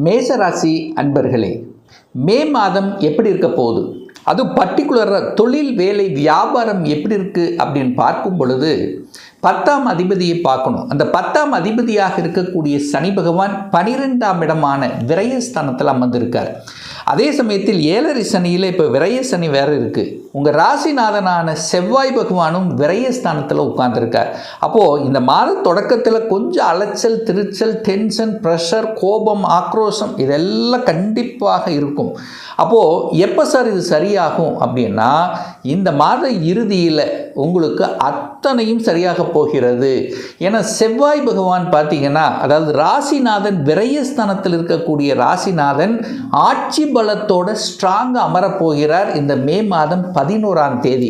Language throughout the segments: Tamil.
மேசராசி அன்பர்களே, மே மாதம் எப்படி இருக்க போகுது, அது பர்டிகுலராக தொழில் வேலை வியாபாரம் எப்படி இருக்குது அப்படின்னு பார்க்கும் பொழுது 10ஆம் அதிபதியை பார்க்கணும். அந்த 10ஆம் அதிபதியாக இருக்கக்கூடிய சனி பகவான் 12ஆம் இடமான விரயஸ்தானத்தில் அமர்ந்திருக்கார். அதே சமயத்தில் 7.5 சனியில் இப்போ விரய சனி வேறு இருக்குது. உங்கள் ராசிநாதனான செவ்வாய் பகவானும் விரயஸ்தானத்தில் உட்கார்ந்துருக்கார். அப்போது இந்த மாத தொடக்கத்தில் கொஞ்சம் அலைச்சல், திருச்சல், டென்ஷன், ப்ரெஷர், கோபம், ஆக்ரோஷம் இதெல்லாம் கண்டிப்பாக இருக்கும். அப்போது எப்போ சார் இது சரியாகும் அப்படின்னா, இந்த மாத இறுதியில் உங்களுக்கு அத்தனையும் சரியாக போகிறது. ஏன்னா செவ்வாய் பகவான் பார்த்தீங்கன்னா, அதாவது ராசிநாதன் விரயஸ்தானத்தில் இருக்கக்கூடிய ராசிநாதன் ஆட்சி பலத்தோட ஸ்ட்ராங்காக அமரப்போகிறார் இந்த மே மாதம் 11ஆம் தேதி.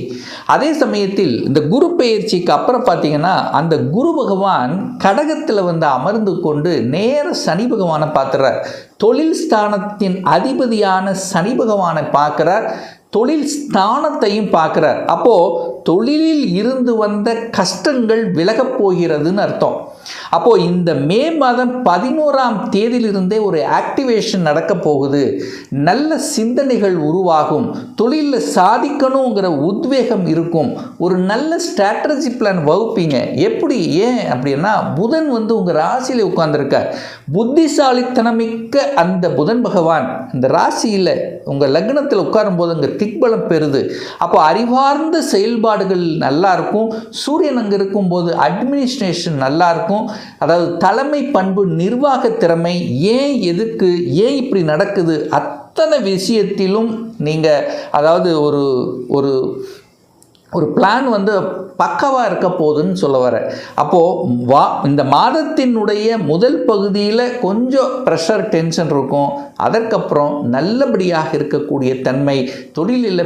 அதே சமயத்தில் இந்த குரு பெயர்ச்சிக்கு அப்புறம் பார்த்தீங்கன்னா, அந்த குரு பகவான் கடகத்தில் வந்து அமர்ந்து கொண்டு நேர சனி பகவானை பார்த்துறார். தொழில் ஸ்தானத்தின் அதிபதியான சனி பகவானை பார்க்கிறார், தொழில் ஸ்தானத்தையும் பார்க்கிறார். அப்போது தொழிலில் இருந்து வந்த கஷ்டங்கள் விலகப் போகிறதுன்னு அர்த்தம். அப்போது இந்த மே மாதம் 11ஆம் தேதியிலிருந்தே ஒரு ஆக்டிவேஷன் நடக்க போகுது. நல்ல சிந்தனைகள் உருவாகும், தொழிலில் சாதிக்கணுங்கிற உத்வேகம் இருக்கும், ஒரு நல்ல ஸ்ட்ராட்டஜி பிளான் வகுப்பீங்க. எப்படி, ஏன் அப்படின்னா புதன் வந்து உங்கள் ராசியில் உட்கார்ந்துருக்கார். புத்திசாலித்தனமிக்க அந்த புதன் பகவான் இந்த ராசியில் உங்கள் லக்னத்தில் உட்காரும்போது அங்கே திக்பலம் பெறுது. அப்போ அறிவார்ந்த செயல்பாடுகள் நல்லா இருக்கும். சூரியன் அங்கே இருக்கும்போது அட்மினிஸ்ட்ரேஷன் நல்லா இருக்கும். அதாவது தலைமை பண்பு, நிர்வாக திறமை, ஏன் எதுக்கு, ஏன் இப்படி நடக்குது, அத்தனை விஷயத்திலும் நீங்கள் அதாவது ஒரு பிளான் வந்து பக்கவாக இருக்க போகுதுன்னு சொல்ல வர. அப்போது இந்த மாதத்தினுடைய முதல் பகுதியில் கொஞ்சம் ப்ரெஷர், டென்ஷன் இருக்கும். அதற்கப்புறம் நல்லபடியாக இருக்கக்கூடிய தன்மை, தொழிலில்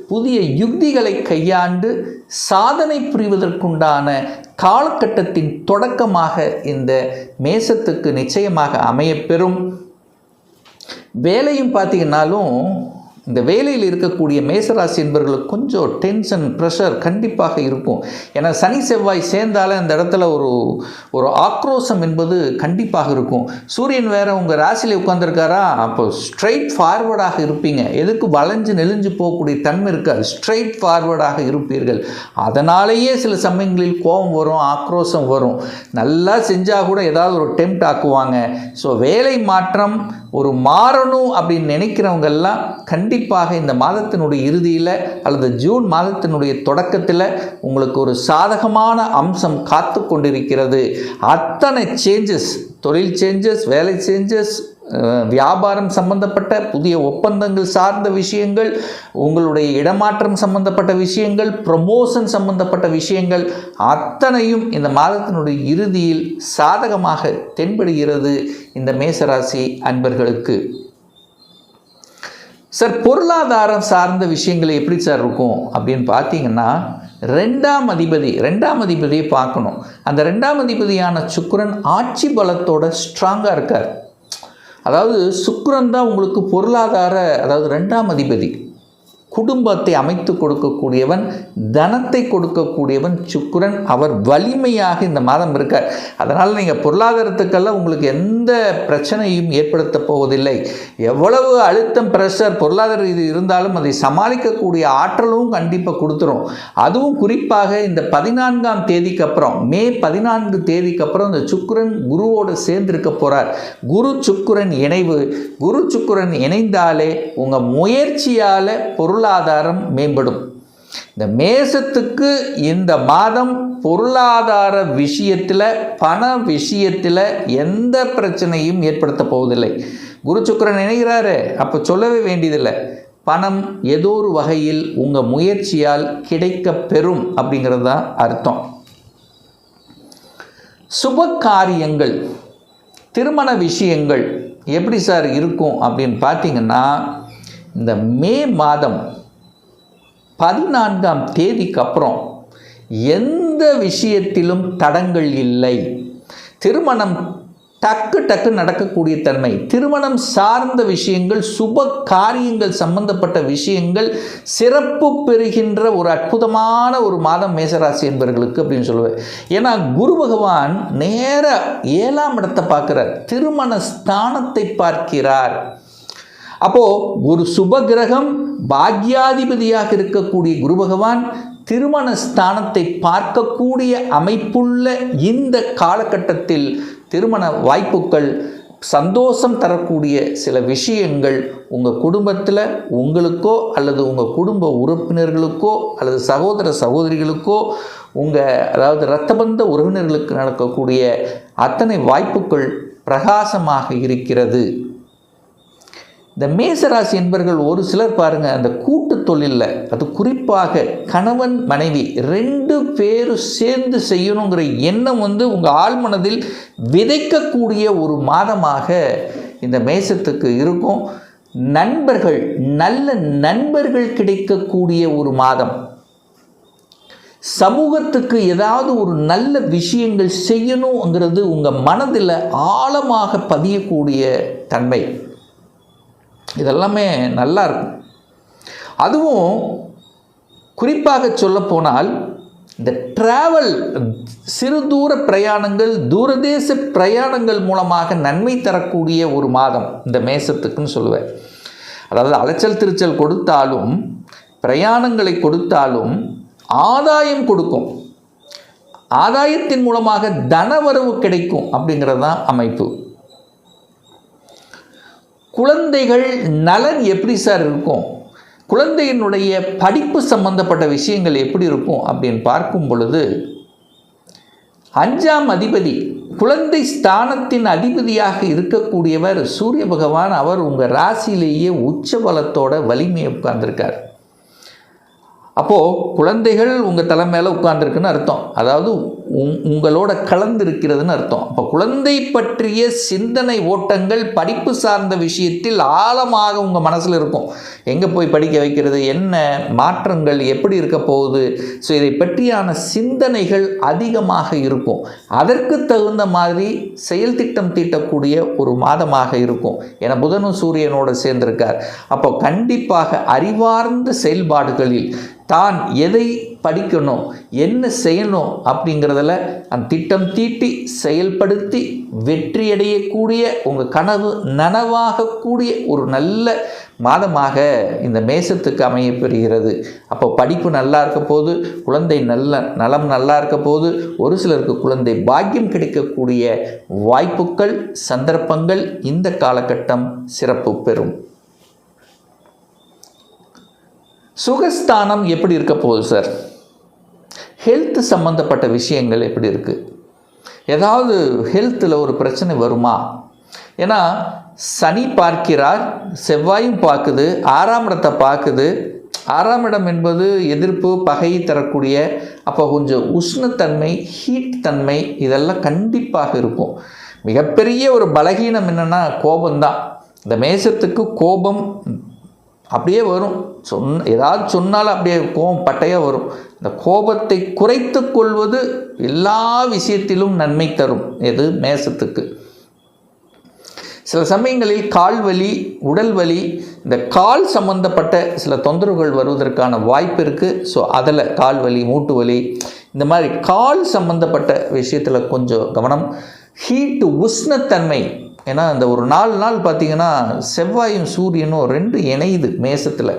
புதிய யுக்திகளை கையாண்டு சாதனை புரிவதற்குண்டான காலகட்டத்தின் தொடக்கமாக இந்த மேசத்துக்கு நிச்சயமாக அமையப்பெறும். வேலையும் பார்த்தீங்கன்னாலும் இந்த வேலையில் இருக்கக்கூடிய மேசராசி என்பவர்களுக்கு கொஞ்சம் டென்ஷன், ப்ரெஷர் கண்டிப்பாக இருக்கும். ஏன்னா சனி செவ்வாய் சேர்ந்தால இந்த இடத்துல ஒரு ஆக்ரோஷம் என்பது கண்டிப்பாக இருக்கும். சூரியன் வேற உங்கள் ராசியில் உட்கார்ந்துருக்காரா, அப்போ ஸ்ட்ரைட் ஃபார்வர்டாக இருப்பீங்க. எதுக்கு வளைஞ்சு நெளிஞ்சு போகக்கூடிய தன்மை இருக்காது, ஸ்ட்ரைட் ஃபார்வர்டாக இருப்பீர்கள். அதனாலேயே சில சமயங்களில் கோபம் வரும், ஆக்ரோஷம் வரும். நல்லா செஞ்சால் கூட ஏதாவது ஒரு டெம்ப்ட் ஆக்குவாங்க. ஸோ வேலை மாற்றம் ஒரு மாறணும் அப்படின்னு நினைக்கிறவங்கெல்லாம் கண்டிப்பாக இந்த மாதத்தினுடைய இறுதியில் அல்லது ஜூன் மாதத்தினுடைய தொடக்கத்தில் உங்களுக்கு ஒரு சாதகமான அம்சம் காத்து கொண்டிருக்கிறது. அத்தனை சேஞ்சஸ், தொழில் சேஞ்சஸ், வேலை சேஞ்சஸ், வியாபாரம் சம்பந்தப்பட்ட புதிய ஒப்பந்தங்கள் சார்ந்த விஷயங்கள், உங்களுடைய இடமாற்றம் சம்பந்தப்பட்ட விஷயங்கள், ப்ரமோஷன் சம்பந்தப்பட்ட விஷயங்கள் அத்தனையும் இந்த மாதத்தினுடைய இறுதியில் சாதகமாக தென்படுகிறது இந்த மேசராசி அன்பர்களுக்கு. சார் பொருளாதாரம் சார்ந்த விஷயங்கள் எப்படி சார் இருக்கும் அப்படின்னு பார்த்தீங்கன்னா, 2ஆம் அதிபதியை பார்க்கணும். அந்த 2ஆம் அதிபதியான சுக்கிரன் ஆட்சி பலத்தோட ஸ்ட்ராங்காக இருக்கார். அதாவது சுக்கிரன் தான் உங்களுக்கு பொருளாதார, அதாவது 2ஆம் அதிபதி, குடும்பத்தை அமைத்து கொடுக்கக்கூடியவன், தனத்தை கொடுக்கக்கூடியவன் சுக்கிரன். அவர் வலிமையாக இந்த மாதம் இருக்கார். அதனால் நீங்கள் பொருளாதாரத்துக்கெல்லாம் உங்களுக்கு எந்த பிரச்சனையும் ஏற்படுத்த போவதில்லை. எவ்வளவு அழுத்தம், ப்ரெஷர், பொருளாதார இது இருந்தாலும் அதை சமாளிக்கக்கூடிய ஆற்றலும் கண்டிப்பாக கொடுத்துரும். அதுவும் குறிப்பாக இந்த 14ஆம் தேதிக்கு அப்புறம், மே 14 தேதிக்கு அப்புறம் இந்த சுக்கிரன் குருவோடு சேர்ந்திருக்க போகிறார். குரு சுக்கிரன் இணைவு, குரு சுக்கிரன் இணைந்தாலே உங்கள் முயற்சியால் பொருளாதாரம் மேம்படும். இந்த மேசத்துக்கு இந்த மாதம் பொருளாதார விஷயத்தில், பண விஷயத்தில் எந்த பிரச்சனையும் ஏற்படுத்த போவதில்லை. குரு சுக்கிரன் இணைகிறாரு, அப்போ சொல்லவே வேண்டியதில்லை. பணம் ஏதோ ஒரு வகையில் உங்கள் முயற்சியால் கிடைக்க பெறும் அப்படிங்கிறது தான் அர்த்தம். சுப காரியங்கள், திருமண விஷயங்கள் எப்படி சார் இருக்கும் அப்படின்னு பார்த்தீங்கன்னா, இந்த மே மாதம் 14ஆம் தேதிக்கு அப்புறம் எந்த விஷயத்திலும் தடங்கள் இல்லை. திருமணம் டக்கு நடக்கக்கூடிய தன்மை, திருமணம் சார்ந்த விஷயங்கள், சுப காரியங்கள் சம்பந்தப்பட்ட விஷயங்கள் சிறப்பு பெறுகின்ற ஒரு அற்புதமான ஒரு மாதம் மேசராசி என்பவர்களுக்கு அப்படின்னு சொல்லுவேன். ஏன்னா குரு பகவான் நேர 7ஆம் இடத்தை பார்க்கிறார், திருமண ஸ்தானத்தை பார்க்கிறார். அப்போ ஒரு சுப கிரகம் பாக்யாதிபதியாக இருக்கக்கூடிய குரு பகவான் திருமண ஸ்தானத்தை பார்க்கக்கூடிய அமைப்புள்ள இந்த காலகட்டத்தில் திருமண வாய்ப்புகள், சந்தோஷம் தரக்கூடிய சில விஷயங்கள் உங்கள் குடும்பத்தில் உங்களுக்கோ அல்லது உங்கள் குடும்ப உறுப்பினர்களுக்கோ அல்லது சகோதர சகோதரிகளுக்கோ அதாவது இரத்தபந்த உறவினர்களுக்கு நடக்கக்கூடிய அத்தனை வாய்ப்புகள் பிரகாசமாக இருக்கிறது. இந்த மேசராசி என்பவர்கள் ஒரு சிலர் பாருங்கள், அந்த கூட்டு தொழிலில், அது குறிப்பாக கணவன் மனைவி 2 பேரும் சேர்ந்து செய்யணுங்கிற எண்ணம் உங்கள் ஆழ்மனதில் விதைக்கக்கூடிய ஒரு மாதமாக இந்த மேசத்துக்கு இருக்கும். நண்பர்கள், நல்ல நண்பர்கள் கிடைக்கக்கூடிய ஒரு மாதம். சமூகத்துக்கு ஏதாவது ஒரு நல்ல விஷயங்கள் செய்யணுங்கிறது உங்கள் மனதில் ஆழமாக பதியக்கூடிய தன்மை, இதெல்லாமே நல்லா இருக்கும். அதுவும் குறிப்பாக சொல்லப்போனால் இந்த டிராவல், சிறு தூர பிரயாணங்கள், தூரதேச பிரயாணங்கள் மூலமாக நன்மை தரக்கூடிய ஒரு மாதம் இந்த மேசத்துக்குன்னு சொல்லுவேன். அதாவது அலைச்சல் திருச்சல் கொடுத்தாலும், பிரயாணங்களை கொடுத்தாலும் ஆதாயம் கொடுக்கும், ஆதாயத்தின் மூலமாக தனவரவு கிடைக்கும் அப்படிங்கிறது தான் அமைப்பு. குழந்தைகள் நலன் எப்படி சார் இருக்கும், குழந்தையினுடைய படிப்பு சம்பந்தப்பட்ட விஷயங்கள் எப்படி இருக்கும் அப்படின்னு பார்க்கும் பொழுது, 5ஆம் அதிபதி குழந்தை ஸ்தானத்தின் அதிபதியாக இருக்கக்கூடியவர் சூரிய பகவான். அவர் உங்கள் ராசியிலேயே உச்ச பலத்தோட வலிமையை உட்கார்ந்துருக்கார். அப்போது குழந்தைகள் உங்கள் தலை மேலே உட்கார்ந்துருக்குன்னு அர்த்தம், அதாவது உங்களோட கலந்திருக்கிறதுன்னு அர்த்தம். அப்போ குழந்தை பற்றிய சிந்தனை ஓட்டங்கள் படிப்பு சார்ந்த விஷயத்தில் ஆழமாக உங்கள் மனசில் இருக்கும். எங்கே போய் படிக்க வைக்கிறது, என்ன மாற்றங்கள் எப்படி இருக்க போகுது, ஸோ இதை பற்றியான சிந்தனைகள் அதிகமாக இருக்கும். அதற்கு தகுந்த மாதிரி செயல் திட்டம் தீட்டக்கூடிய ஒரு மாதமாக இருக்கும். ஏன்னா புதனும் சூரியனோடு சேர்ந்திருக்கார். அப்போ கண்டிப்பாக அறிவார்ந்த செயல்பாடுகளில் தான் எதை படிக்கணும், என்ன செய்யணும் அப்படிங்கிறதுல அந்த திட்டம் தீட்டி செயல்படுத்தி வெற்றியடையக்கூடிய, உங்கள் கனவு நனவாகக்கூடிய ஒரு நல்ல மாதமாக இந்த மேசத்துக்கு அமையப்பெறுகிறது. அப்போ படிப்பு நல்லா இருக்க போது, குழந்தை நலம் நல்லா இருக்க போது, ஒரு சிலருக்கு குழந்தை பாக்கியம் கிடைக்கக்கூடிய வாய்ப்புகள், சந்தர்ப்பங்கள் இந்த காலகட்டம் சிறப்பு பெறும். சுகஸ்தானம் எப்படி இருக்க போகுது சார், ஹெல்த் சம்மந்தப்பட்ட விஷயங்கள் எப்படி இருக்குது, ஏதாவது ஹெல்த்தில் ஒரு பிரச்சனை வருமா? ஏன்னா சனி பார்க்கிறார், செவ்வாயும் பார்க்குது, 6ஆம் இடத்தை பார்க்குது. 6ஆம் இடம் என்பது எதிர்ப்பு, பகை தரக்கூடிய, அப்போ கொஞ்சம் உஷ்ணத்தன்மை, ஹீட் தன்மை இதெல்லாம் கண்டிப்பாக இருக்கும். மிகப்பெரிய ஒரு பலகீனம் என்னென்னா கோபம்தான். இந்த மேசத்துக்கு கோபம் அப்படியே வரும், ஏதாவது சொன்னாலும் அப்படியே கோபம் பட்டையாக வரும். இந்த கோபத்தை குறைத்து கொள்வது எல்லா விஷயத்திலும் நன்மை தரும். எது மேசத்துக்கு சில சமயங்களில் கால் வலி, உடல் வலி, இந்த கால் சம்பந்தப்பட்ட சில தொந்தரவுகள் வருவதற்கான வாய்ப்பு இருக்குது. ஸோ அதில் கால் வலி, மூட்டு வலி, இந்த மாதிரி கால் சம்பந்தப்பட்ட விஷயத்தில் கொஞ்சம் கவனம். ஹீட்டு, உஷ்ணத்தன்மை, ஏன்னா இந்த ஒரு 4 நாள் பார்த்திங்கன்னா செவ்வாயும் சூரியனும் 2 இணையுது மேசத்தில்.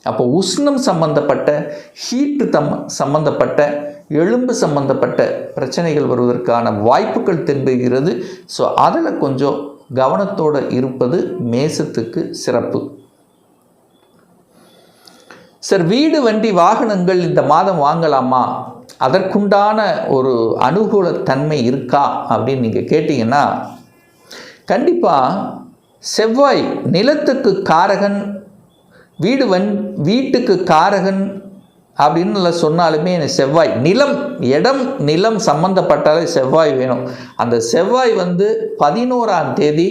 அப்போ உஷ்ணம் சம்பந்தப்பட்ட, ஹீட்டு சம்பந்தப்பட்ட, எலும்பு சம்பந்தப்பட்ட பிரச்சனைகள் வருவதற்கான வாய்ப்புகள் தென்படுகிறது. ஸோ அதில் கொஞ்சம் கவனத்தோடு இருப்பது மேசத்துக்கு சிறப்பு. சார் வீடு, வண்டி, வாகனங்கள் இந்த மாதம் வாங்கலாமா, அதற்குண்டான ஒரு அனுகூல தன்மை இருக்கா அப்படின்னு நீங்கள் கேட்டிங்கன்னா, கண்டிப்பாக செவ்வாய் நிலத்துக்கு காரகன், வீட்டுக்கு காரகன் அப்படின்னு சொன்னாலுமே செவ்வாய், நிலம், இடம், நிலம் சம்பந்தப்பட்டாலே செவ்வாய் வேணும். அந்த செவ்வாய் 11ஆம் தேதி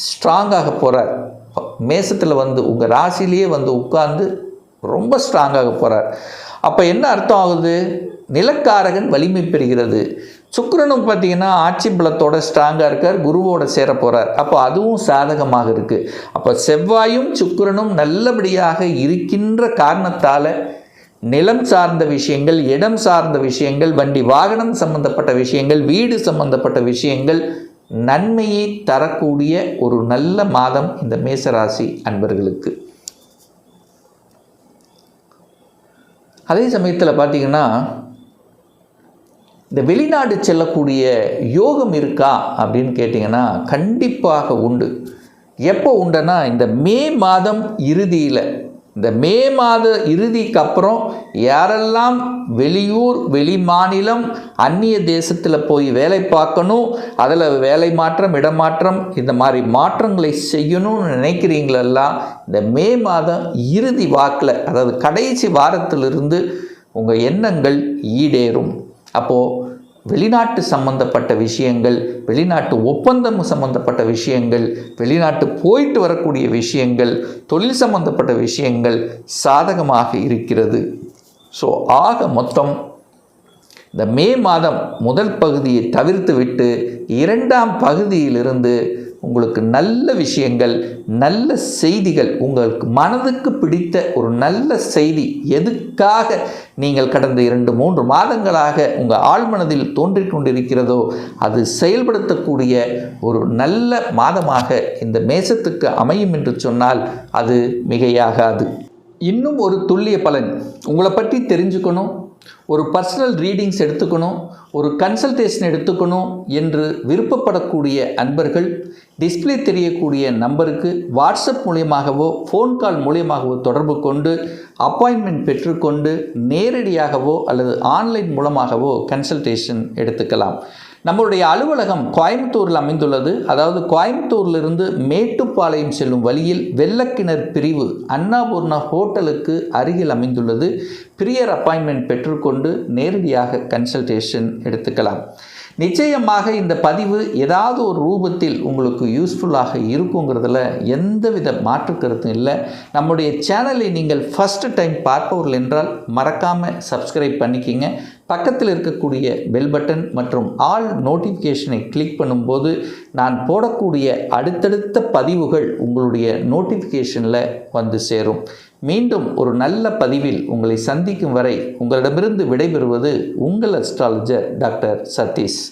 ஸ்ட்ராங்காக போகிறார் மேசத்தில், உங்கள் ராசிலேயே உட்கார்ந்து ரொம்ப ஸ்ட்ராங்காக போகிறார். அப்போ என்ன அர்த்தம் ஆகுது, நிலக்காரகன் வலிமை பெறுகிறது, சுக்கிரனும் பார்த்தீங்கன்னா ஆட்சி பலத்தோட ஸ்ட்ராங்காக இருக்கார், குருவோட சேர போகிறார். அப்போ அதுவும் சாதகமாக இருக்குது. அப்போ செவ்வாயும் சுக்கிரனும் நல்லபடியாக இருக்கின்ற காரணத்தால் நிலம் சார்ந்த விஷயங்கள், இடம் சார்ந்த விஷயங்கள், வண்டி வாகனம் சம்பந்தப்பட்ட விஷயங்கள், வீடு சம்பந்தப்பட்ட விஷயங்கள் நன்மையை தரக்கூடிய ஒரு நல்ல மாதம் இந்த மேசராசி அன்பர்களுக்கு. அதே சமயத்தில் பார்த்தீங்கன்னா இந்த வெளிநாடு செல்லக்கூடிய யோகம் இருக்கா அப்படின்னு கேட்டிங்கன்னா கண்டிப்பாக உண்டு. எப்போ உண்டுன்னா இந்த மே மாதம் இறுதியில், இந்த மே மாத இறுதிக்கு அப்புறம் யாரெல்லாம் வெளியூர், வெளி மாநிலம், அந்நிய தேசத்தில் போய் வேலை பார்க்கணும், அதில் வேலை மாற்றம், இடமாற்றம், இந்த மாதிரி மாற்றங்களை செய்யணும்னு நினைக்கிறீங்களெல்லாம் இந்த மே மாதம் இறுதி வாக்கில், அதாவது கடைசி வாரத்திலிருந்து உங்கள் எண்ணங்கள் ஈடேறும். அப்போது வெளிநாட்டு சம்பந்தப்பட்ட விஷயங்கள், வெளிநாட்டு ஒப்பந்தம் சம்பந்தப்பட்ட விஷயங்கள், வெளிநாட்டு போயிட்டு வரக்கூடிய விஷயங்கள், தொழில் சம்பந்தப்பட்ட விஷயங்கள் சாதகமாக இருக்கிறது. ஸோ ஆக மொத்தம் இந்த மே மாதம் முதல் பகுதியை தவிர்த்து விட்டு இரண்டாம் பகுதியிலிருந்து உங்களுக்கு நல்ல விஷயங்கள், நல்ல செய்திகள், உங்களுக்கு மனதுக்கு பிடித்த ஒரு நல்ல செய்தி, எதுக்காக நீங்கள் கடந்த 2-3 மாதங்களாக உங்கள் ஆழ்மனதில் தோன்றிக் கொண்டிருக்கிறதோ அது செயல்படுத்தக்கூடிய ஒரு நல்ல மாதமாக இந்த மேசத்துக்கு அமையும் என்று சொன்னால் அது மிகையாகாது. இன்னும் ஒரு துல்லிய பலன் உங்களை பற்றி தெரிஞ்சுக்கணும், ஒரு பர்சனல் ரீடிங்ஸ் எடுத்துக்கணும், ஒரு கன்சல்டேஷன் எடுத்துக்கணும் என்று விருப்பப்படக்கூடிய அன்பர்கள் டிஸ்பிளே தெரியக்கூடிய நம்பருக்கு வாட்ஸ்அப் மூலியமாகவோ ஃபோன் கால் மூலியமாகவோ தொடர்பு கொண்டு அப்பாயின்மெண்ட் பெற்றுக்கொண்டு நேரடியாகவோ அல்லது ஆன்லைன் மூலமாகவோ கன்சல்டேஷன் எடுத்துக்கலாம். நம்மளுடைய அலுவலகம் கோயம்புத்தூரில் அமைந்துள்ளது. அதாவது கோயம்புத்தூரிலிருந்து மேட்டுப்பாளையம் செல்லும் வழியில் வெள்ளக்கிணர் பிரிவு அன்னபூர்ணா ஹோட்டலுக்கு அருகில் அமைந்துள்ளது. பிரியர் அப்பாயின்மெண்ட் பெற்றுக்கொண்டு நேரடியாக கன்சல்டேஷன் எடுத்துக்கலாம். நிச்சயமாக இந்த பதிவு ஏதாவது ஒரு ரூபத்தில் உங்களுக்கு யூஸ்ஃபுல்லாக இருக்குங்கிறதுல எந்தவித மாற்று கருத்தும் இல்லை. நம்முடைய சேனலை நீங்கள் ஃபஸ்ட்டு டைம் பார்ப்பவர்கள் என்றால் மறக்காமல் சப்ஸ்கிரைப் பண்ணிக்கிங்க. பக்கத்தில் இருக்கக்கூடிய பெல் பட்டன் மற்றும் ஆல் நோட்டிஃபிகேஷனை கிளிக் பண்ணும்போது நான் போடக்கூடிய அடுத்தடுத்த பதிவுகள் உங்களுடைய நோட்டிஃபிகேஷனில் வந்து சேரும். மீண்டும் ஒரு நல்ல பதிவில் உங்களை சந்திக்கும் வரை உங்களிடமிருந்து விடைபெறுவது உங்கள் அஸ்ட்ராலஜர் டாக்டர் சதீஷ்.